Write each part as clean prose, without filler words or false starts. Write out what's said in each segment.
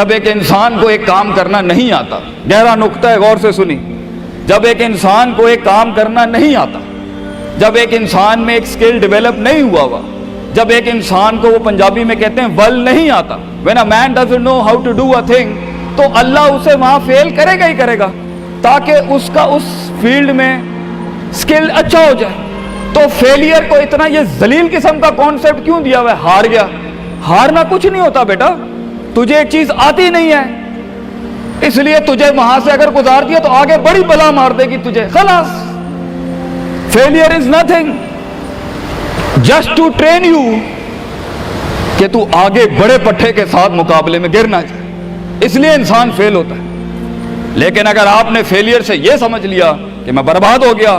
जब एक इंसान को एक काम करना नहीं आता, गहरा नुक्ता है, गौर से सुनी, जब एक इंसान को एक काम करना नहीं आता, जब एक इंसान में एक स्किल डेवलप नहीं हुआ, जब एक इंसान को, वो पंजाबी में कहते हैं वल नहीं आता, when a man doesn't know how to do a thing, तो अल्लाह उसे वहां फेल करेगा ही करेगा, ताकि उसका उस फील्ड में स्किल अच्छा हो जाए। तो फेलियर को इतना ये जलील किस्म का कॉन्सेप्ट क्यों दिया हुआ है? हार गया, हारना कुछ नहीं होता बेटा, तुझे एक चीज आती नहीं है, इसलिए तुझे वहां से अगर गुजार दिया तो आगे बड़ी बला मार देगी तुझे, खलास। Failure is nothing, just to train you कि तू आगे बड़े पट्टे के साथ मुकाबले में गिर ना जाए, इसलिए इंसान फेल होता है। लेकिन अगर आपने फेलियर से यह समझ लिया कि मैं बर्बाद हो गया,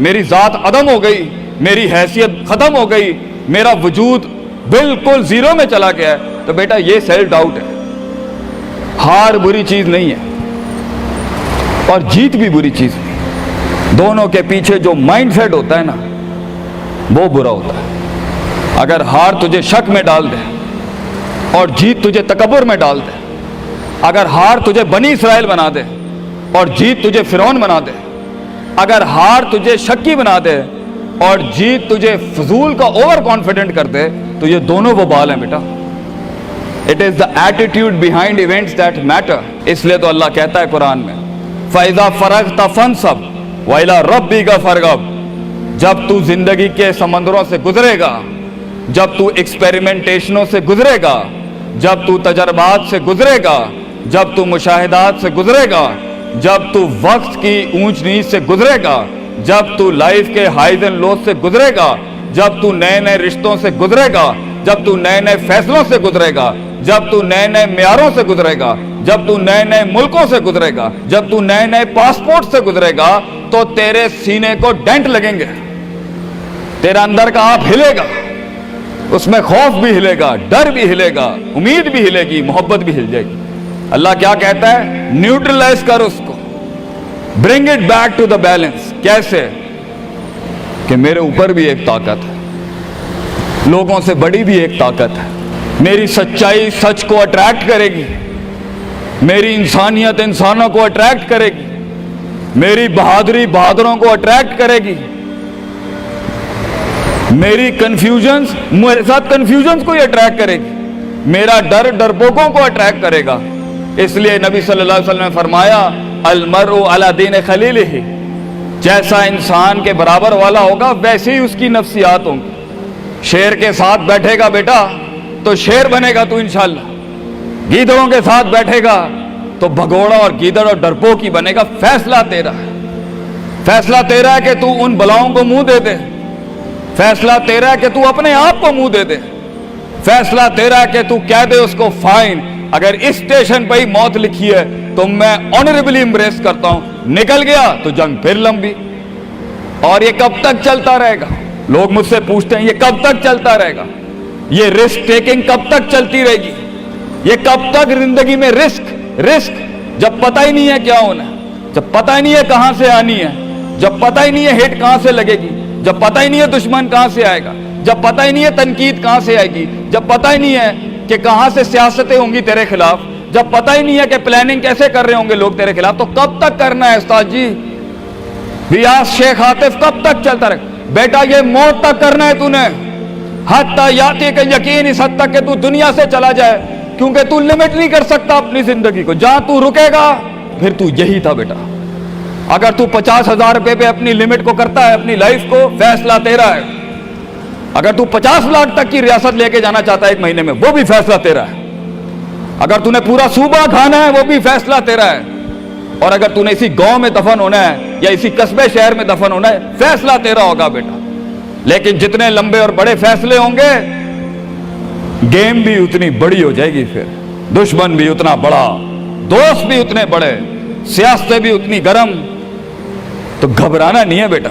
मेरी जात अदम हो गई, मेरी हैसियत खत्म हो गई, मेरा वजूद बिल्कुल जीरो में चला गया है, तो बेटा ये सेल्फ डाउट है। हार बुरी चीज नहीं है और जीत भी बुरी चीज नहीं, दोनों के पीछे जो माइंडसेट होता है ना, वो बुरा होता है। अगर हार तुझे शक में डाल दे और जीत तुझे तकब्बुर में डाल दे, अगर हार तुझे बनी इसराइल बना दे और जीत तुझे फिरौन बना दे, अगर हार तुझे शक्की बना दे और जीत तुझे फजूल का ओवर कॉन्फिडेंट कर दे, तो ये दोनों वबाल हैं बेटा। It is the attitude behind events that matter. इसलिए तो अल्लाह कहता है कुरान में, फैज़ा फरग़्ता फंसब व इला रब्बिका फरग़ब। जब तू जिंदगी के समंदरों से गुजरेगा, जब तू एक्सपेरिमेंटेशनों से गुजरेगा, जब तू तजर्बात से गुजरेगा, जब तू मुशाहिदात से गुजरेगा, जब तू वक्त की ऊंच नीच से गुजरेगा, जब तू लाइफ के हाइज एंड लोज से गुजरेगा, जब तू नए नए रिश्तों से गुजरेगा, जब तू नए नए फैसलों से गुजरेगा, जब तू नए नए म्यारों से गुजरेगा, जब तू नए नए मुल्कों से गुजरेगा, जब तू नए नए पासपोर्ट से गुजरेगा, तो तेरे सीने को डेंट लगेंगे, तेरा अंदर का आप हिलेगा, उसमें खौफ भी हिलेगा, डर भी हिलेगा, उम्मीद भी हिलेगी, मोहब्बत भी हिल जाएगी। अल्लाह क्या कहता है? न्यूट्रलाइज कर उसको, bring it back to the balance. कैसे? कि मेरे ऊपर भी एक ताकत है, लोगों से बड़ी भी एक ताकत है, मेरी सच्चाई सच को अट्रैक्ट करेगी, मेरी इंसानियत इंसानों को अट्रैक्ट करेगी, मेरी बहादुरी बहादुरों को अट्रैक्ट करेगी, मेरी कंफ्यूजन्स मेरे साथ कंफ्यूजन्स को ही अट्रैक्ट करेगी, मेरा डर डरपोकों को अट्रैक्ट करेगा। इसलिए नबी सल्लल्लाहु अलैहि वसल्लम ने फरमाया, अल मरउ अला दीन खलीलिही, जैसा इंसान के बराबर वाला होगा वैसे ही उसकी नफ्सियात होंगी। शेर के साथ बैठेगा बेटा तो शेर बनेगा तू इंशाल्लाह, गीदड़ों के साथ बैठेगा तो भगोड़ा और गीदड़ और डरपोक ही बनेगा। फैसला तेरा है, फैसला तेरा है कि तू उन बलाओं को मुंह दे दे, फैसला तेरा है कि तू अपने आप को मुंह दे दे, फैसला तेरा है कि तू कह दे उसको फाइन, अगर इस स्टेशन पर ही मौत लिखी है तो मैं ऑनरेबली एम्ब्रेस करता हूं, निकल गया तो जंग फिर लंबी। और ये कब तक चलता रहेगा? लोग मुझसे पूछते हैं ये कब तक चलता रहेगा, ये रिस्क टेकिंग कब तक चलती रहेगी, ये कब तक जिंदगी में रिस्क रिस्क, जब पता ही नहीं है क्या होना है, जब पता ही नहीं है कहां से आनी है, जब पता ही नहीं है हिट कहां से लगेगी, जब पता ही नहीं है दुश्मन कहां से आएगा, जब पता ही नहीं है तनकीद कहां से आएगी, जब पता ही नहीं है कि कहां से सियासतें होंगी तेरे खिलाफ, जब पता ही नहीं है कि प्लानिंग कैसे कर रहे होंगे लोग तेरे खिलाफ, तो कब तक करना है उस्ताद जी? रियाज शेख आतिफ, कब तक चलता रहे? बेटा ये मौत तक करना है तूने, हत्ता याती के यकीन, इस हद तक कि तू दुनिया से चला जाए, क्योंकि तू लिमिट नहीं कर सकता अपनी जिंदगी को, जहां तू रुकेगा फिर तू यही था बेटा। अगर तू 50,000 रुपए पे अपनी लिमिट को करता है, अपनी लाइफ को, फैसला तेरा है। अगर तू 50 लाख तक की रियासत लेके जाना चाहता है एक महीने में, वो भी फैसला तेरा है। अगर तूने पूरा सूबा खाना है, वो भी फैसला तेरा है। और अगर तूने इसी गांव में दफन होना है या इसी कस्बे शहर में दफन होना है, फैसला तेरा होगा बेटा। लेकिन जितने लंबे और बड़े फैसले होंगे, गेम भी उतनी बड़ी हो जाएगी, फिर दुश्मन भी उतना बड़ा, दोस्त भी उतने बड़े, सियासतें भी उतनी गर्म। तो घबराना नहीं है बेटा।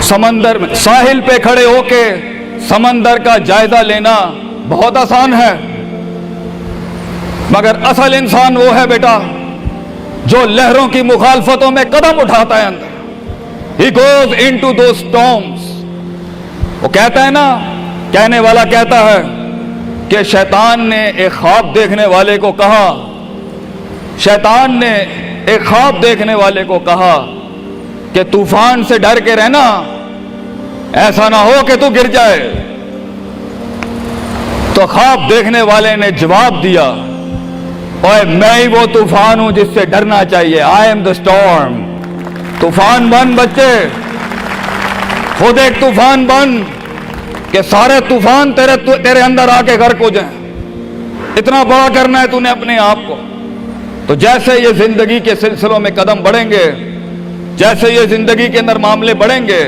समंदर में साहिल पे खड़े होके समंदर का जायजा लेना बहुत आसान है, मगर असल इंसान वो है बेटा जो लहरों की मुखालफतों में कदम उठाता है अंदर। He goes into those storms। वो कहता है ना, कहने वाला कहता है कि शैतान ने एक ख्वाब देखने वाले को कहा, शैतान ने एक ख्वाब देखने वाले को कहा कि तूफान से डर के रहना, ऐसा ना हो कि तू गिर जाए। तो ख्वाब देखने वाले ने जवाब दिया, ओए मैं ही वो तूफान हूं जिससे डरना चाहिए। I am the storm. तूफान बन बच्चे, खुद एक तूफान बन कि सारे तूफान तेरे अंदर आके गर्क हो जाएं। इतना बड़ा करना है तूने अपने आप को। तो जैसे ये जिंदगी के सिलसिलों में कदम बढ़ेंगे, जैसे ये जिंदगी के अंदर मामले बढ़ेंगे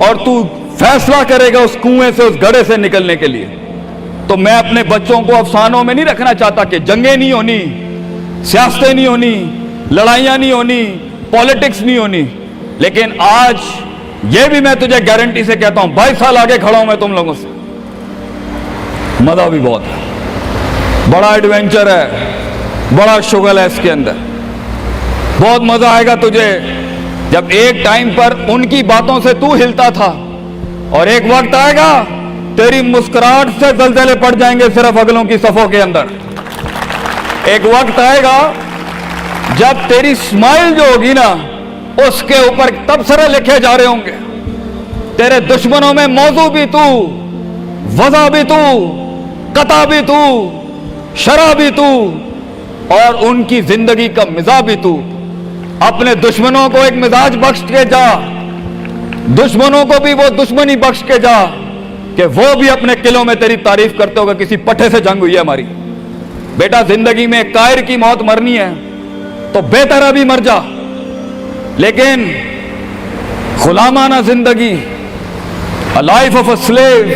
और तू फैसला करेगा उस कुएं से, उस गड्ढे से निकलने के लिए, तो मैं अपने बच्चों को अफसानों में नहीं रखना चाहता कि जंगें नहीं होनी, सियासतें नहीं होनी, लड़ाइयां नहीं होनी, पॉलिटिक्स नहीं होनी। लेकिन आज ये भी मैं तुझे गारंटी से कहता हूं, 22 साल आगे खड़ा हूं मैं तुम लोगों से। मजा भी बहुत है, बड़ा एडवेंचर है, बड़ा शुगल है इसके अंदर। बहुत मजा आएगा तुझे जब एक टाइम पर उनकी बातों से तू हिलता था और एक वक्त आएगा तेरी मुस्कुराहट से दलदले पड़ जाएंगे सिर्फ अगलों की सफों के अंदर। एक वक्त आएगा जब तेरी स्माइल जो होगी ना, उसके ऊपर तबसरे लिखे जा रहे होंगे। तेरे दुश्मनों में मौजू भी तू, वजह भी तू, कता भी तू, शरा भी तू और उनकी जिंदगी का मिजाज भी तू। अपने दुश्मनों को एक मिजाज बख्श के जा, दुश्मनों को भी वो दुश्मनी बख्श के जा कि वो भी अपने किलों में तेरी तारीफ करते होगा किसी पट्टे से जंग हुई है हमारी। बेटा जिंदगी में कायर की मौत मरनी है तो बेहतर अभी मर जा, लेकिन गुलामाना जिंदगी, a life of a slave.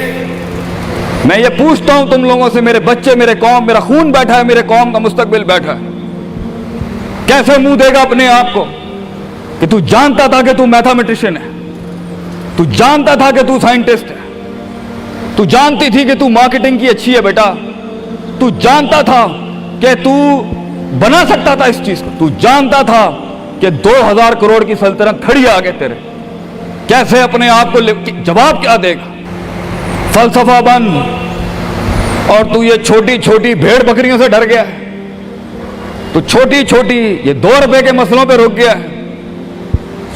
मैं ये पूछता हूं तुम लोगों से, मेरे बच्चे, मेरे कौम, मेरा खून बैठा है, मेरे कौम का मुस्तकबिल बैठा है, कैसे मुंह देगा अपने आप को कि तू जानता था कि तू मैथमेटिशियन है, तू जानता था कि तू साइंटिस्ट है, तू जानती थी कि तू मार्केटिंग की अच्छी है बेटा, तू जानता था कि तू बना सकता था इस चीज को, तू जानता था कि 2000 करोड़ की सल्तनत खड़ी है आगे तेरे, कैसे अपने आप को जवाब क्या देगा? फलसफा बन और तू ये छोटी छोटी भेड़ बकरियों से डर गया है, तू छोटी छोटी ये 2 रुपए के मसलों पे रुक गया है।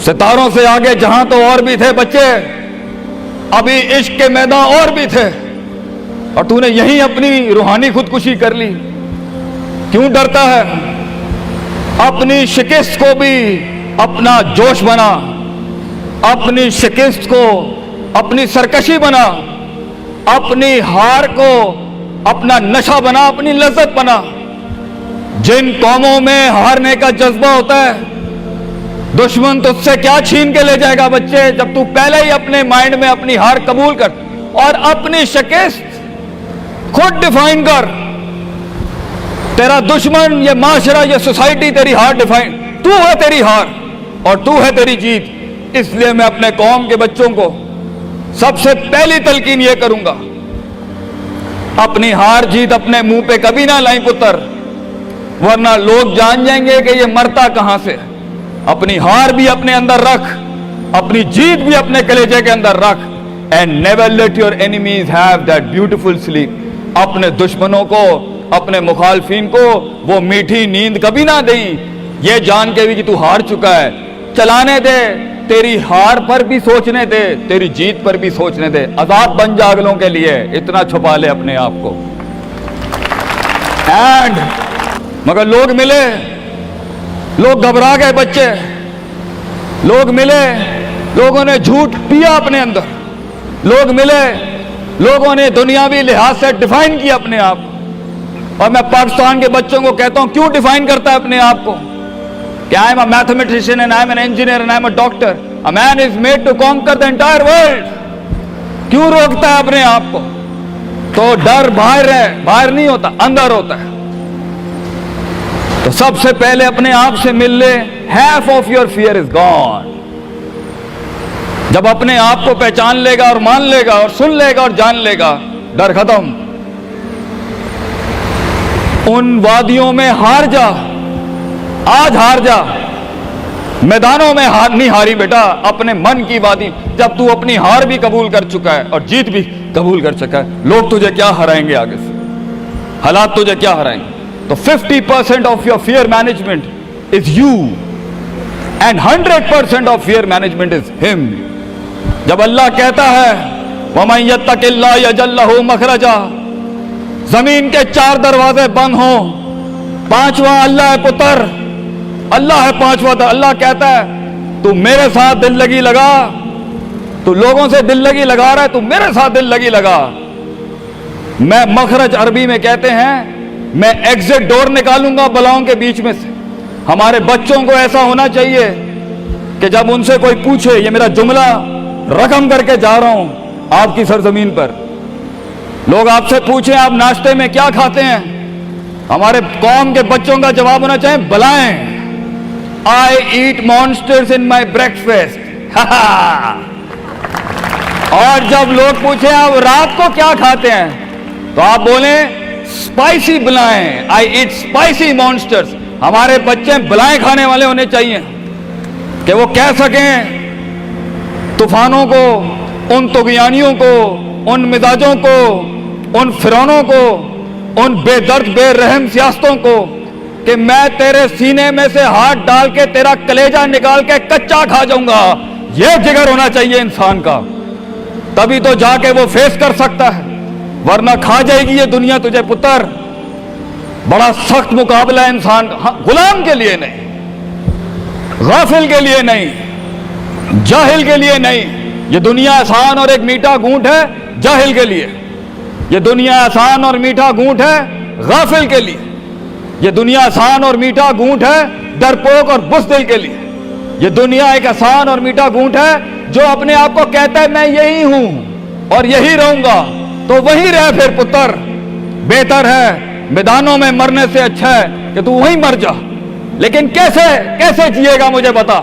सितारों से आगे जहां तो और भी थे बच्चे, अभी इश्क के मैदान और भी थे और तूने यहीं अपनी रूहानी खुदकुशी कर ली। क्यों डरता है? अपनी शिकस्त को भी अपना जोश बना, अपनी शिकस्त को अपनी सरकशी बना, अपनी हार को अपना नशा बना, अपनी लज्जत बना। जिन कौमों में हारने का जज्बा होता है, दुश्मन तुझसे क्या छीन के ले जाएगा बच्चे, जब तू पहले ही अपने माइंड में अपनी हार कबूल कर और अपनी शिकस्त खुद डिफाइन कर। तेरा दुश्मन, ये माशरा, ये सोसाइटी तेरी हार डिफाइन, तू है तेरी हार और तू है तेरी जीत। इसलिए मैं अपने कौम के बच्चों को सबसे पहली तलकीन ये करूंगा, अपनी हार जीत अपने मुंह पे कभी ना लाई पुत्र, वरना लोग जान जाएंगे कि ये मरता कहां से। अपनी हार भी अपने अंदर रख, अपनी जीत भी अपने कलेजे के अंदर रख। And never let your enemies have that beautiful sleep. अपने दुश्मनों को, अपने मुखालफिन को वो मीठी नींद कभी ना दें, ये जान के भी कि तू हार चुका है। चलाने दे, तेरी हार पर भी सोचने दे, तेरी जीत पर भी सोचने दे। आजाद बन जा अगलों के लिए, इतना छुपा ले अपने आप को। एंड मगर लोग मिले, लोग घबरा गए बच्चे, लोग मिले, लोगों ने झूठ पिया अपने अंदर, लोग मिले, लोगों ने दुनियावी लिहाज से डिफाइन किया अपने आप को। और मैं पाकिस्तान के बच्चों को कहता हूं, क्यों डिफाइन करता है अपने आप को कि I am a mathematician and I am an engineer and I am a doctor. A man is made to conquer the entire world. क्यों रोकता है अपने आप को? तो डर बाहर है, बाहर नहीं होता, अंदर होता है। तो सबसे पहले अपने आप से मिल ले, half of your fear is gone। जब अपने आप को पहचान लेगा और मान लेगा और सुन लेगा और जान लेगा, डर खत्म। उन वादियों में हार जा, आज हार जा, मैदानों में हार नहीं हारी बेटा, अपने मन की वादी। जब तू अपनी हार भी कबूल कर चुका है और जीत भी कबूल कर चुका है, लोग तुझे क्या हराएंगे आगे से? हालात तुझे क्या हराएंगे? तो 50% of your fear management is you and 100% of fear management is him. जब अल्लाह कहता है वमन यत्तकिल्लाह यजअल लहू मखरजा, जमीन के 4 दरवाजे बंद हो, 5वां अल्लाह है पुत्र, अल्लाह है 5वां। अल्लाह कहता है तू मेरे साथ दिल लगी लगा, तू लोगों से दिल लगी लगा रहा है, तू मेरे साथ दिल लगी लगा। मैं मखरज अरबी में कहते हैं मैं एग्जिट डोर निकालूंगा बलाओं के बीच में से। हमारे बच्चों को ऐसा होना चाहिए कि जब उनसे कोई पूछे, ये मेरा जुमला रकम करके जा रहा हूं आपकी सरजमीन पर, लोग आपसे पूछें आप नाश्ते में क्या खाते हैं, हमारे कौम के बच्चों का जवाब होना चाहिए बलाएं, आई ईट मॉन्स्टर्स इन माई ब्रेकफास्ट। और जब लोग पूछे आप रात को क्या खाते हैं, तो आप बोले स्पाइसी बलाएं, आई ईट स्पाइसी मॉन्स्टर्स। हमारे बच्चे बलाएं खाने वाले होने चाहिए कि वो कह सकें तूफानों को, उन तुगयानियों को, उन मिजाजों को, उन फिरौनों को, उन बेदर्द बेरहम सियासतों को कि मैं तेरे सीने में से हाथ डाल के तेरा कलेजा निकाल के कच्चा खा जाऊंगा। यह जिगर होना चाहिए इंसान का, तभी तो जाके वो फेस कर सकता है, वरना खा जाएगी ये दुनिया तुझे पुत्र। बड़ा सख्त मुकाबला है इंसान का। हाँ, गुलाम के लिए नहीं, गाफिल के लिए नहीं, जाहिल के लिए नहीं। ये दुनिया आसान और एक मीठा घूंट है जाहिल के लिए, ये दुनिया आसान और मीठा घूंट है गाफिल के लिए, ये दुनिया आसान और मीठा घूंट है डरपोक और बुज़दिल के लिए। ये दुनिया एक आसान और मीठा घूंट है जो अपने आप को कहता है मैं यही हूं और यही रहूंगा, तो वही रह फिर पुत्र। बेहतर है मैदानों में मरने से अच्छा है कि तू वहीं मर जा। लेकिन कैसे कैसे जिएगा मुझे बता,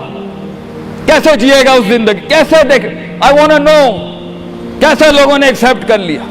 कैसे जिएगा उस जिंदगी, कैसे देख, आई वांट टू नो कैसे लोगों ने एक्सेप्ट कर लिया।